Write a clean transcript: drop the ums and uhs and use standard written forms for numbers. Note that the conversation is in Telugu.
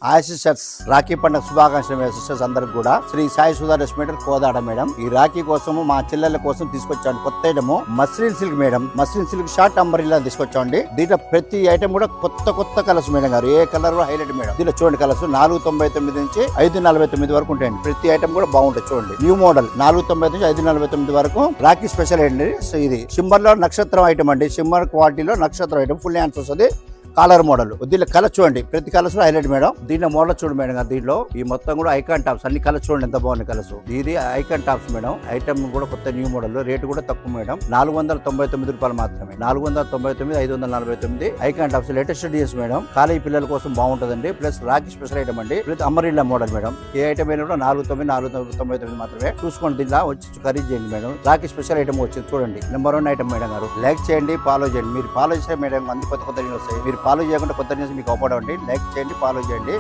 హాయ్ సిస్టర్స్, రాఖీ పండుగ శుభాకాంక్షలు సిస్టర్స్ అందరికి కూడా. Shri Sai Sudha restaurant Kodad madam. ఈ రాఖీ కోసము మా చెల్లెల కోసం తీసుకొచ్చాను కొత్త item muslin silk madam. Muslin silk short umbrella తీసుకొచ్చాండి. దీంట్లో ప్రతి ఐటమ్ కూడా కొత్త కలర్స్ మేడం గారు. ఏ కలర్ హైలైట్ మేడం. దీంట్లో చూడండి కలర్స్ 499 నుంచి 549 వరకు ఉంటాయండి. ప్రతి ఐటమ్ కూడా బాగుంటుంది చూడండి. న్యూ మోడల్ 499 నుంచి 549 వరకు రాఖీ స్పెషల్ అండి. ఇది షిమ్మర్ లో నక్షత్రం ఐటమ్ అండి. షిమ్మర్ క్వాలిటీలో నక్షత్రం ఐటమ్ ఫుల్ హ్యాండ్స్ వస్తుంది. Caller model. దీంట్లో కలర్ చూడండి, ప్రతి కలర్స్ హైలైట్ మేడం. దీంట్లో మోడల్ చూడండి మేడం గారు. దీంట్లో ఈ మొత్తం కూడా ఐకాన్ టాప్స్ అన్ని కలర్స్ చూడండి ఎంత బాగున్నాయి కలర్స్. ఇది ఐకాన్ టాప్స్ మేడం. ఐటమ్ కూడా కొత్త న్యూ మోడల్. రేటు కూడా తక్కువ మేడం. 499 రూపాయలు మాత్రమే. 499, 549 ఐకాన్ టాప్స్ లేటెస్ట్ డిఎస్ మేడం. కాలేజీ పిల్లల కోసం బాగుంటుందండి. ప్లస్ రాఖీ స్పెషల్ ఐటమ్ అండి. Plus umbrella model madam. ఏ ఐటమ్ అయినా కూడా 499 మాత్రమే. చూసుకోండి. దీంట్లో వచ్చి ఖరీదు చేయండి మేడం. రాఖీ స్పెషల్ ఐటమ్ వచ్చింది చూడండి. నెంబర్ 1 ఐటమ్ మేడం గారు. లైక్ చేయండి, ఫాలో చేయండి. మీరు ఫాలో చేసే మేడం మంది కొత్త న్యూస్ వస్తాయి. మీరు ఫాలో చేయకుండా కొత్త న్యూస్ మీకు అవపడండి. లైక్ చేయండి, ఫాలో చేయండి.